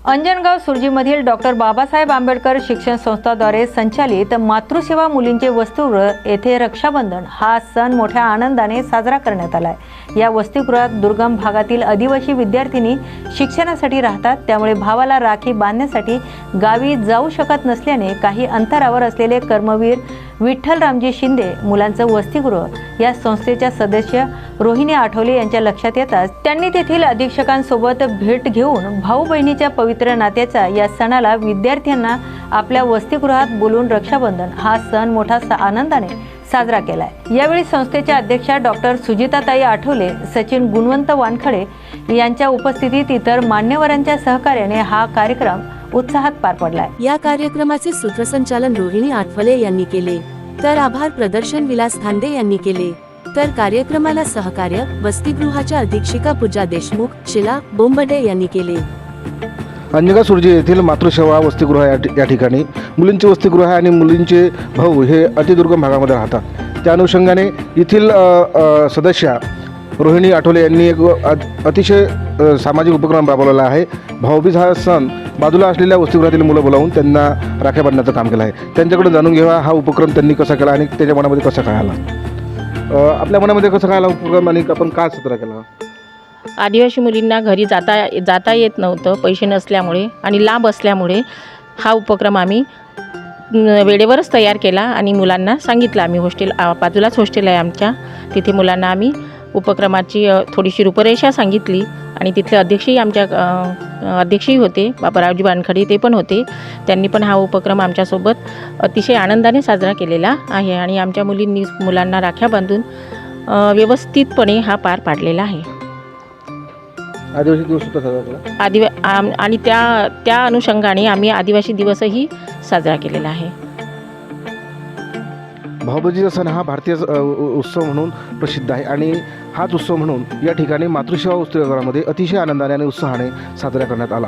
Anjangaon सुर्जीमधील doctor Babasaheb Ambedkar शिक्षण संस्थाद्वारे संचालित मातृसेवा मुलींचे वसतिगृह येथे रक्षाबंधन हा सण मोठ्या आनंदाने साजरा करण्यात आला आहे। या वसतिगृहात दुर्गम भागातील आदिवासी विद्यार्थिनी शिक्षणासाठी राहतात, त्यामुळे भावाला राखी बांधण्यासाठी गावी जाऊ शकत नसल्याने काही अंतरावर असलेले कर्मवीर विठ्ठलरामजी शिंदे मुलांचं वसतिगृह या संस्थेच्या सदस्य रोहिणी आठवले यांच्या लक्षात येताच त्यांनी तेथील अधीक्षकांसोबत भेट घेऊन भाऊ बहिणीच्या पवित्र नात्याचा या सणाला विद्यार्थ्यांना आपल्या वसतिगृहात बोलून रक्षाबंधन हा सण मोठा आनंदाने साजरा केलाय। यावेळी संस्थेच्या अध्यक्षा डॉक्टर सुजिताताई आठवले, सचिन गुणवंत वानखडे यांच्या उपस्थितीत इतर मान्यवरांच्या सहकार्याने हा कार्यक्रम उत्साहात पार पडलाय। या कार्यक्रमाचे सूत्रसंचालन रोहिणी आठवले यांनी केले, तर आभार प्रदर्शन विलास खांदे यांनी केले, तर कार्यक्रमाला सहकार्य वसतिगृहाच्या अधीक्षिका पूजा देशमुख, शिला बोंबडे यांनी केले। अंजनगाव सुर्जी येथील मातृसेवा वसतिगृह या ठिकाणी मुलींचे वसतिगृह आहे आणि मुलींचे भाऊ हे अतिदुर्गम भागामध्ये राहतात। त्या अनुषंगाने येथील सदस्या रोहिणी आठवले यांनी एक अतिशय सामाजिक उपक्रम राबवलेला आहे। भाऊबीज हा सण बाजूला असलेल्या वसतिगृहातील मुलं बोलावून त्यांना राख्या बांधण्याचं काम केलं आहे। त्यांच्याकडून जाणून घ्यावा हा उपक्रम त्यांनी कसा केला आणि त्याच्या मनामध्ये कसा काय आला, आपल्या मनामध्ये कसा काय आला उपक्रम आणि आपण का साजरा केला। आदिवासी मुलींना घरी जाता येत नव्हतं, पैसे नसल्यामुळे आणि लांब असल्यामुळे हा उपक्रम आम्ही वेळेवरच तयार केला आणि मुलांना सांगितलं। आम्ही बाजूलाच हॉस्टेल आहे आमच्या, तिथे मुलांना आम्ही उपक्रमाची थोडीशी रूपरेषा सांगितली आणि तिथले अध्यक्षही होते, बाबारावजी वानखडे ते पण होते। त्यांनी पण हा उपक्रम आमच्यासोबत अतिशय आनंदाने साजरा केलेला आहे आणि आमच्या मुलांना राख्या बांधून व्यवस्थितपणे हा पार पाडलेला आहे। आदिवासी दिवस होता साजरा केला आणि त्या अनुषंगाने आम्ही आदिवासी दिवसही साजरा केलेला आहे। भाऊबीजेचा सण हा भारतीय उत्सव म्हणून प्रसिद्ध आहे आणि हाच उत्सव म्हणून या ठिकाणी मातृसेवा वसतिगृहामध्ये अतिशय आनंदाने आणि उत्साहाने साजरा करण्यात आला।